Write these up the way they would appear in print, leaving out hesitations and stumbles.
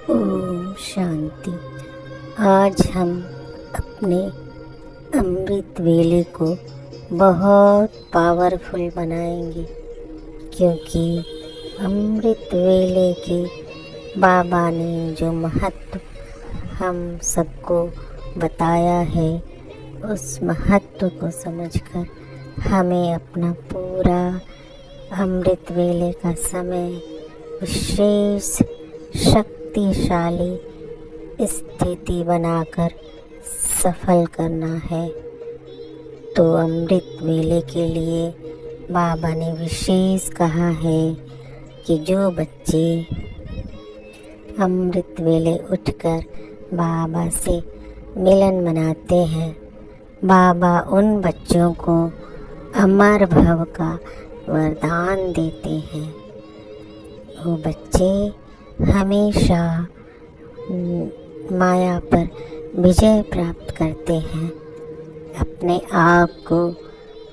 ओम शांति। आज हम अपने अमृत वेले को बहुत पावरफुल बनाएंगे, क्योंकि अमृत वेले के बाबा ने जो महत्व हम सबको बताया है, उस महत्व को समझकर हमें अपना पूरा अमृत वेले का समय विशेष शक्तिशाली स्थिति बनाकर सफल करना है। तो अमृत वेले के लिए बाबा ने विशेष कहा है कि जो बच्चे अमृत वेले उठकर बाबा से मिलन मनाते हैं, बाबा उन बच्चों को अमर भव का वरदान देते हैं। वो बच्चे हमेशा माया पर विजय प्राप्त करते हैं। अपने आप को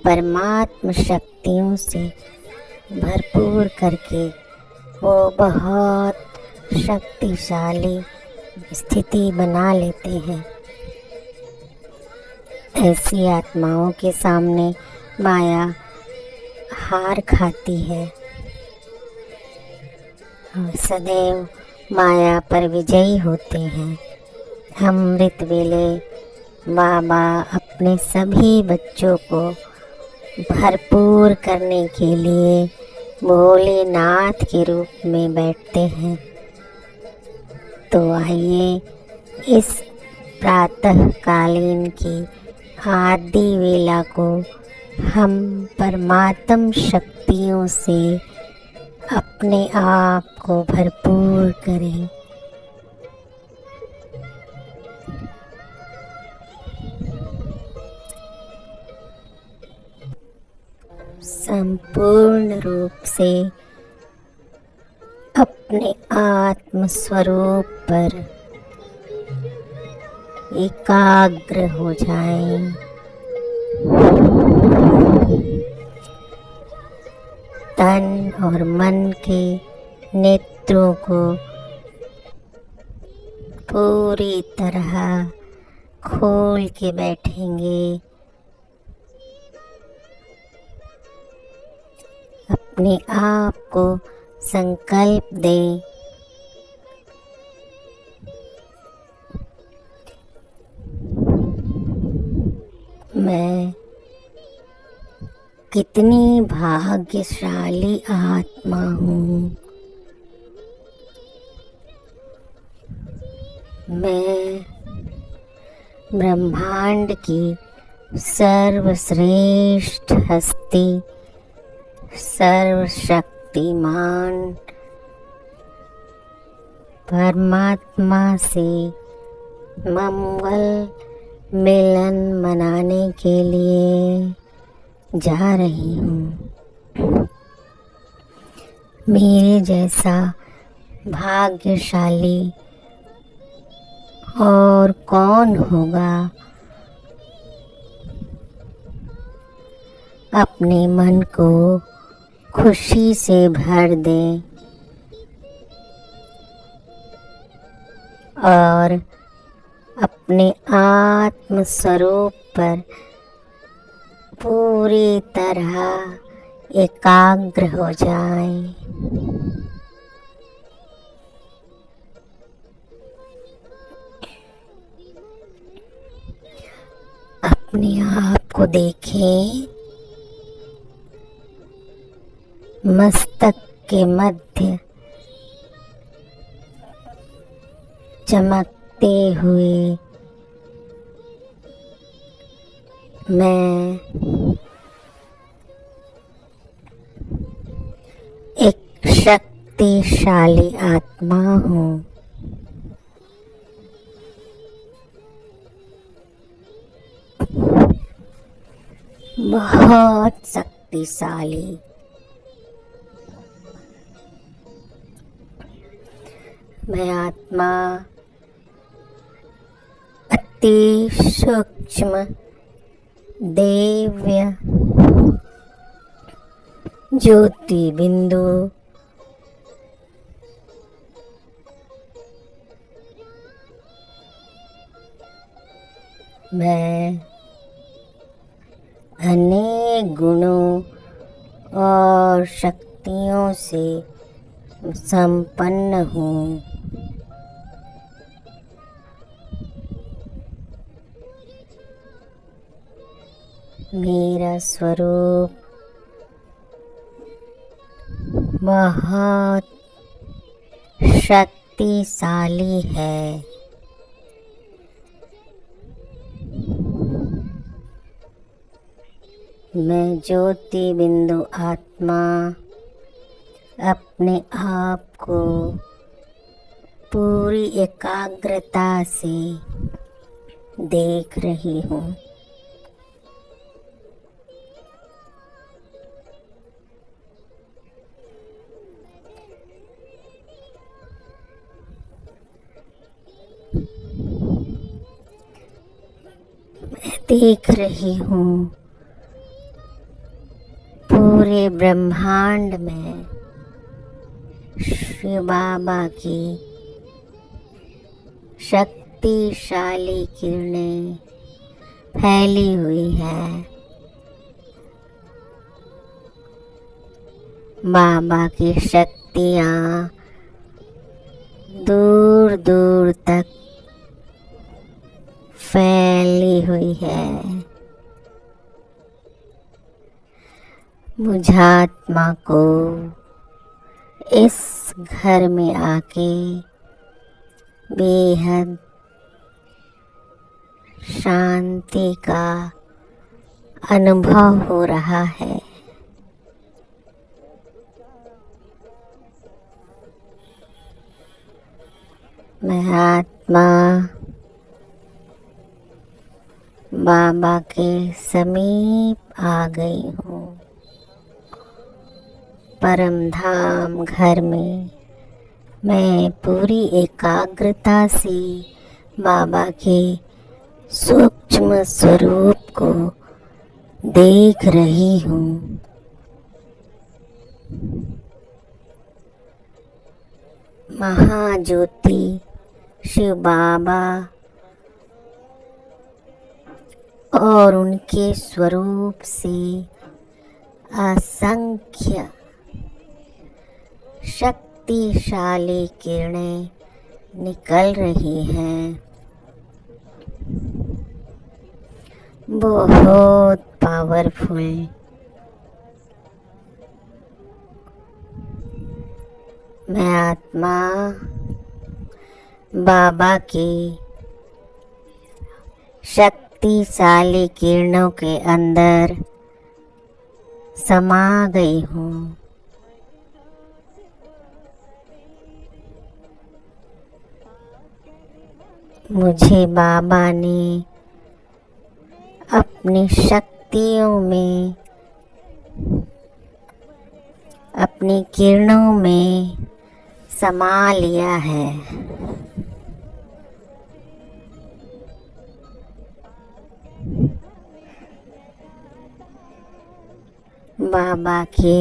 परमात्म शक्तियों से भरपूर करके वो बहुत शक्तिशाली स्थिति बना लेते हैं। ऐसी आत्माओं के सामने माया हार खाती है और सदैव माया पर विजयी होते हैं। अमृत वेले बाबा अपने सभी बच्चों को भरपूर करने के लिए भोलेनाथ के रूप में बैठते हैं। तो आइए इस प्रातःकालीन की आदि वेला को हम परमात्म शक्तियों से अपने आप को भरपूर करें। संपूर्ण रूप से अपने आत्म स्वरूप पर एकाग्र हो जाएं। तन और मन के नेत्रों को पूरी तरह खोल के बैठेंगे। अपने आप को संकल्प दें, मैं कितनी भाग्यशाली आत्मा हूँ। मैं ब्रह्मांड की सर्वश्रेष्ठ हस्ती, सर्वशक्तिमान परमात्मा से मंगल मिलन मनाने के लिए जा रही हूँ। मेरे जैसा भाग्यशाली और कौन होगा। अपने मन को खुशी से भर दें और अपने आत्म स्वरूप पर पूरी तरह एकाग्र हो जाएं। अपने आप को देखें, मस्तक के मध्य चमकते हुए मैं एक शक्तिशाली आत्मा हूँ। बहुत शक्तिशाली। मैं आत्मा अति सूक्ष्म दिव्य ज्योति बिंदु मैं अनेक गुणों और शक्तियों से संपन्न हूँ। मेरा स्वरूप बहुत शक्तिशाली है। मैं ज्योति बिंदु आत्मा अपने आप को पूरी एकाग्रता से देख रही हूँ। मैं देख रही हूँ पूरे ब्रह्मांड में शिव बाबा की शक्तिशाली किरणें फैली हुई है। बाबा की शक्तियाँ दूर दूर तक फैली हुई है। मुझ आत्मा को इस घर में आके बेहद शांति का अनुभव हो रहा है। मैं आत्मा बाबा के समीप आ गई हूँ। परम धाम घर में मैं पूरी एकाग्रता से बाबा के सूक्ष्म स्वरूप को देख रही हूँ। महाज्योति शिव बाबा और उनके स्वरूप से असंख्य शक्तिशाली किरणें निकल रही हैं। बहुत पावरफुल। मैं आत्मा बाबा की शक्तिशाली किरणों के अंदर समा गई हूँ। मुझे बाबा ने अपनी शक्तियों में, अपनी किरणों में समा लिया है। बाबा के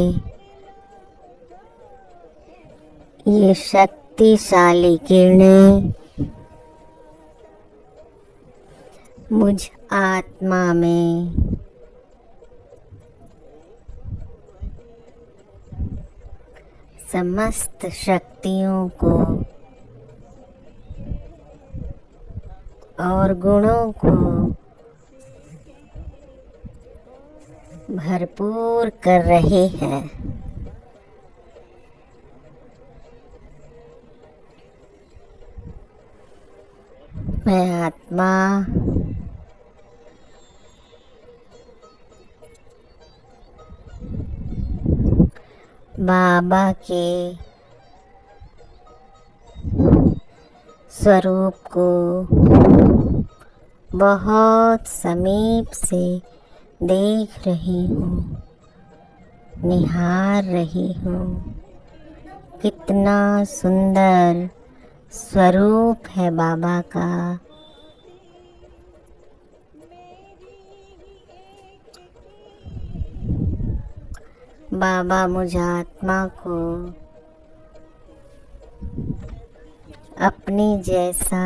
ये शक्तिशाली किरणें मुझ आत्मा में समस्त शक्तियों को और गुणों को भरपूर कर रहे हैं। मैं आत्मा बाबा के स्वरूप को बहुत समीप से देख रही हूँ, निहार रही हूँ। कितना सुंदर स्वरूप है बाबा का। बाबा मुझ आत्मा को अपनी जैसा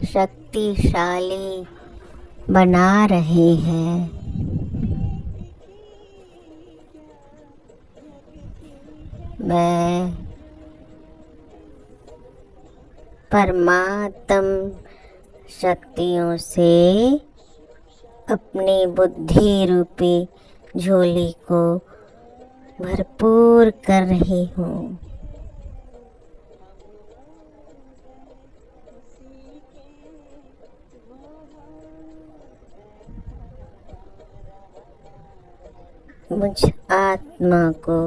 शक्तिशाली बना रहे हैं। मैं परमात्म शक्तियों से अपनी बुद्धि रूपी झोली को भरपूर कर रही हूँ। मुझ आत्मा को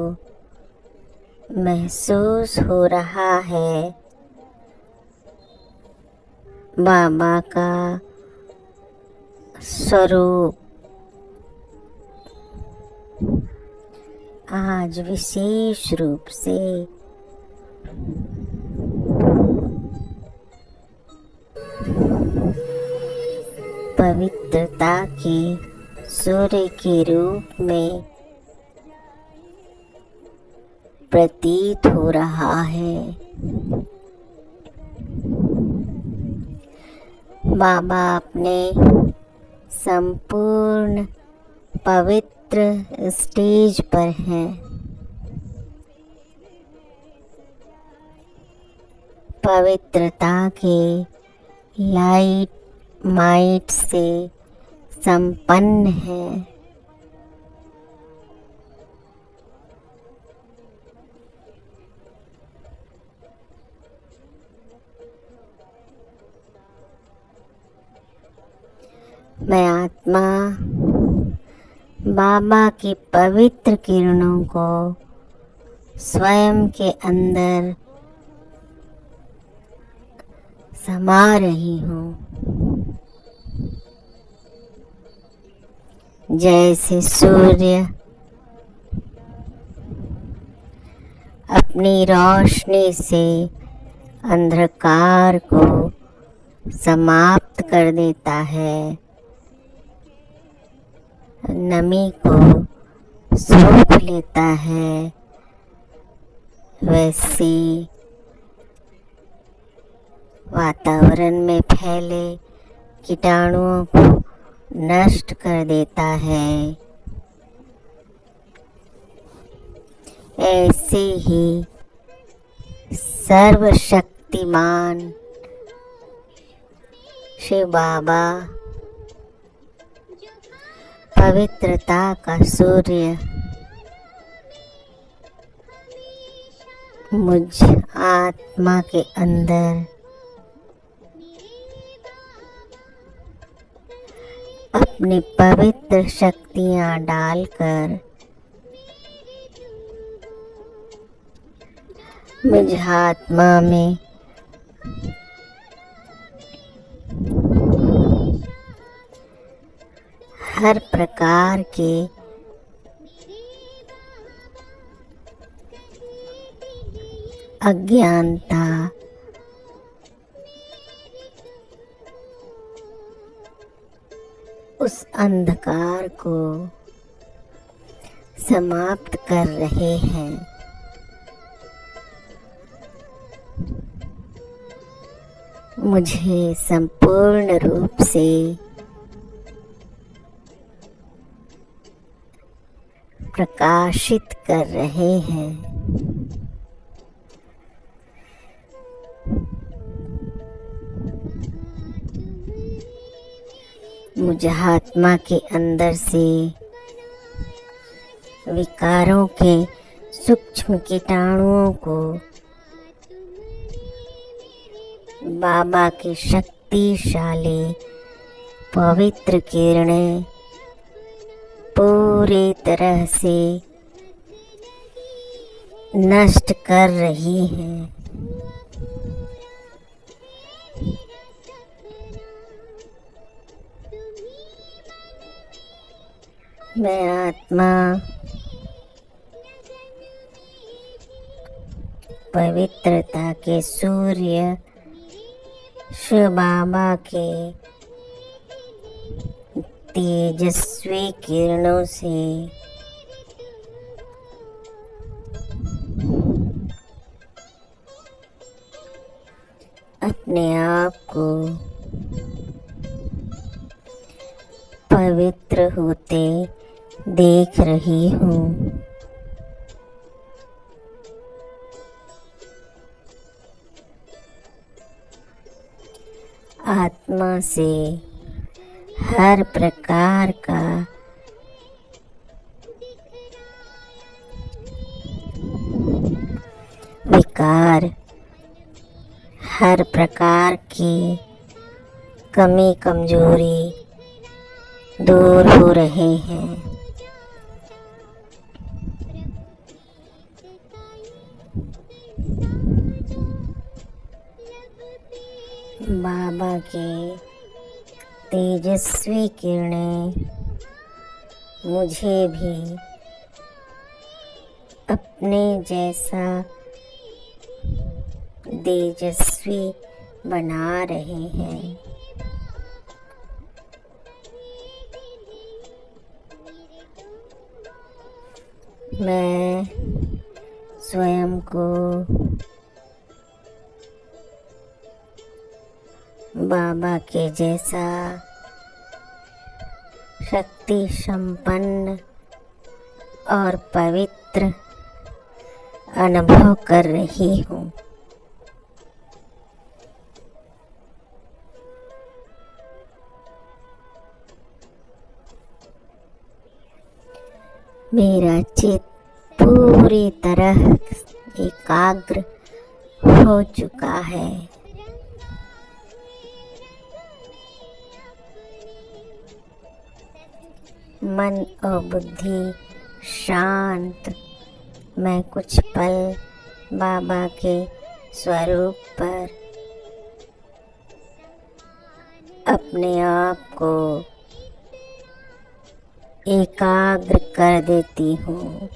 महसूस हो रहा है बाबा का स्वरूप आज विशेष रूप से पवित्रता के सूर्य के रूप में प्रतीत हो रहा है। बाबा अपने संपूर्ण पवित्र स्टेज पर हैं। पवित्रता के लाइट माइट से संपन्न है। मैं आत्मा बाबा की पवित्र किरणों को स्वयं के अंदर समा रही हूँ। जैसे सूर्य अपनी रोशनी से अंधकार को समाप्त कर देता है, नमी को सोख लेता है, वैसे वातावरण में फैले कीटाणुओं को नष्ट कर देता है। ऐसे ही सर्वशक्तिमान शिव बाबा पवित्रता का सूर्य मुझ आत्मा के अंदर अपनी पवित्र शक्तियाँ डालकर मुझ आत्मा में हर प्रकार के अज्ञानता, उस अंधकार को समाप्त कर रहे हैं। मुझे संपूर्ण रूप से प्रकाशित कर रहे हैं। मुझ आत्मा के अंदर से विकारों के सूक्ष्म कीटाणुओं को बाबा की शक्तिशाली पवित्र किरणें पूरी तरह से नष्ट कर रही हैं। मैं आत्मा पवित्रता के सूर्य शिव बाबा के तेजस्वी किरणों से अपने आप को पवित्र होते देख रही हूँ। आत्मा से हर प्रकार का विकार, हर प्रकार की कमी कमजोरी दूर हो रहे हैं। बाबा के तेजस्वी किरणें मुझे भी अपने जैसा तेजस्वी बना रहे हैं। मैं स्वयं को बाबा के जैसा शक्ति संपन्न और पवित्र अनुभव कर रही हूँ। मेरा चित्त पूरी तरह एकाग्र हो चुका है। मन और बुद्धि शांत। मैं कुछ पल बाबा के स्वरूप पर अपने आप को एकाग्र कर देती हूँ।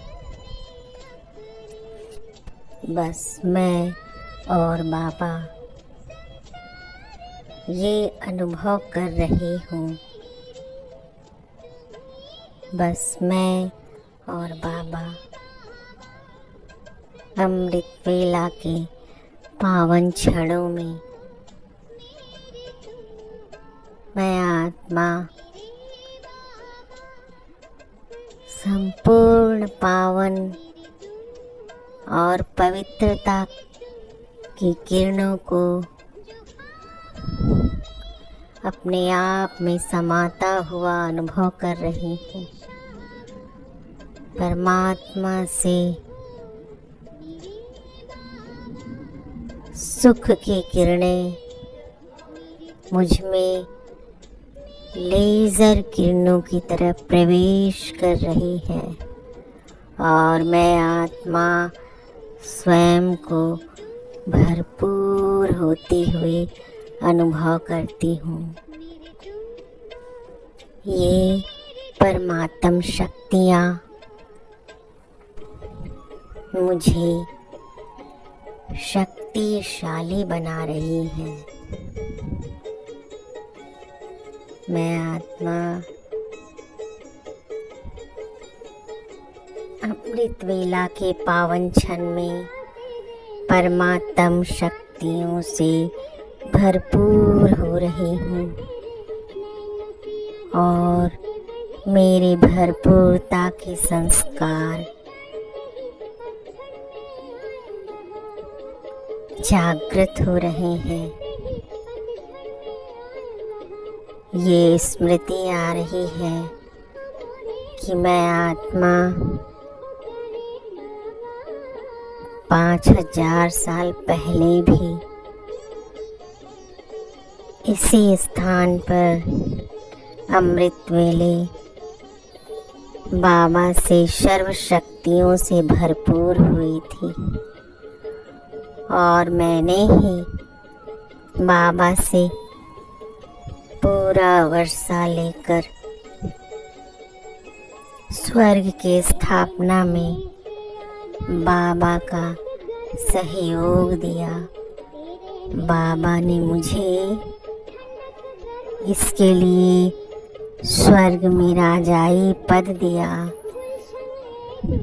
बस मैं और बाबा ये अनुभव कर रही हूँ। बस मैं और बाबा अमृत वेला के पावन क्षणों में मैं आत्मा संपूर्ण पावन और पवित्रता की किरणों को अपने आप में समाता हुआ अनुभव कर रही हूँ। परमात्मा से सुख की किरणें मुझ में लेज़र किरणों की तरह प्रवेश कर रही है और मैं आत्मा स्वयं को भरपूर होते हुए अनुभव करती हूँ। ये परमात्म शक्तियाँ मुझे शक्तिशाली बना रही हैं। मैं आत्मा अमृत वेला के पावन क्षण में परमात्म शक्तियों से भरपूर हो रही हूँ और मेरी भरपूरता के संस्कार जागृत हो रहे हैं। ये स्मृति आ रही है कि मैं आत्मा 5000 साल पहले भी इसी स्थान पर अमृत वेले बाबा से सर्व शक्तियों से भरपूर हुई थी और मैंने ही बाबा से पूरा वर्षा लेकर स्वर्ग की स्थापना में बाबा का सहयोग दिया। बाबा ने मुझे इसके लिए स्वर्ग में राजाई पद दिया।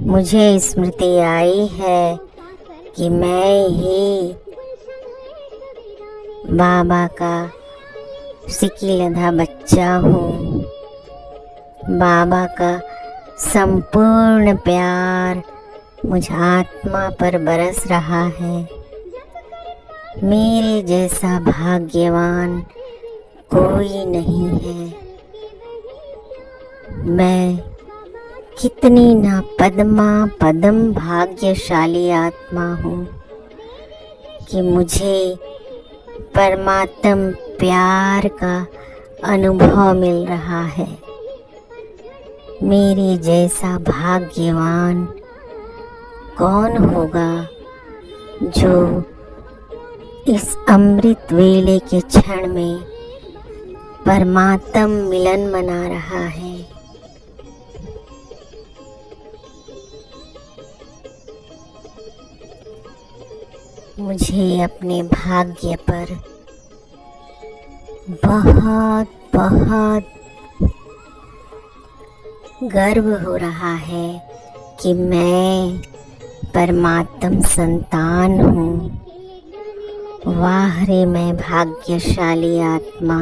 मुझे स्मृति आई है कि मैं ही बाबा का सिकीलधा बच्चा हूँ बाबा का संपूर्ण प्यार मुझ आत्मा पर बरस रहा है। मेरे जैसा भाग्यवान कोई नहीं है। मैं कितनी ना पदम भाग्यशाली आत्मा हूँ कि मुझे परमात्म प्यार का अनुभव मिल रहा है। मेरे जैसा भाग्यवान कौन होगा जो इस अमृत वेले के क्षण में परमात्म मिलन मना रहा है। मुझे अपने भाग्य पर बहुत बहुत गर्व हो रहा है कि मैं परमात्म संतान हूँ। वाह रे मैं भाग्यशाली आत्मा,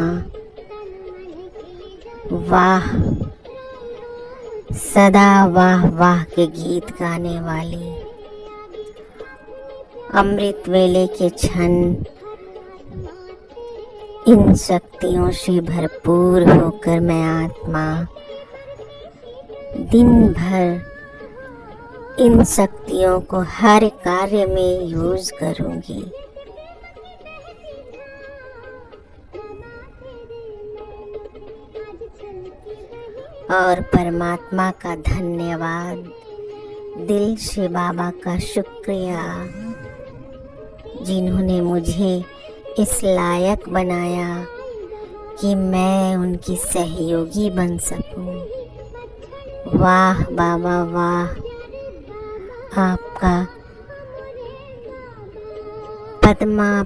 वाह सदा वाह वाह के गीत गाने वाली। अमृत वेले के क्षण इन शक्तियों से भरपूर होकर मैं आत्मा दिन भर इन शक्तियों को हर कार्य में यूज करूंगी। और परमात्मा का धन्यवाद, दिल से बाबा का शुक्रिया, जिन्होंने मुझे इस लायक बनाया कि मैं उनकी सहयोगी बन सकूं। वाह बाबा वाह, आपका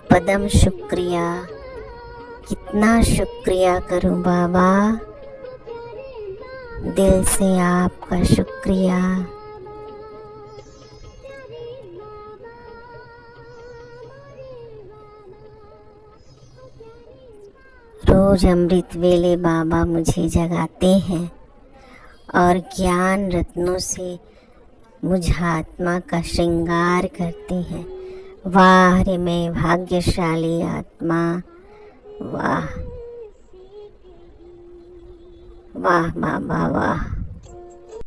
पदम शुक्रिया। कितना शुक्रिया करूं बाबा, दिल से आपका शुक्रिया। रोज अमृत वेले बाबा मुझे जगाते हैं और ज्ञान रत्नों से मुझ आत्मा का श्रृंगार करते हैं। वाह रे मैं भाग्यशाली आत्मा, वाह वाह बाबा वाह।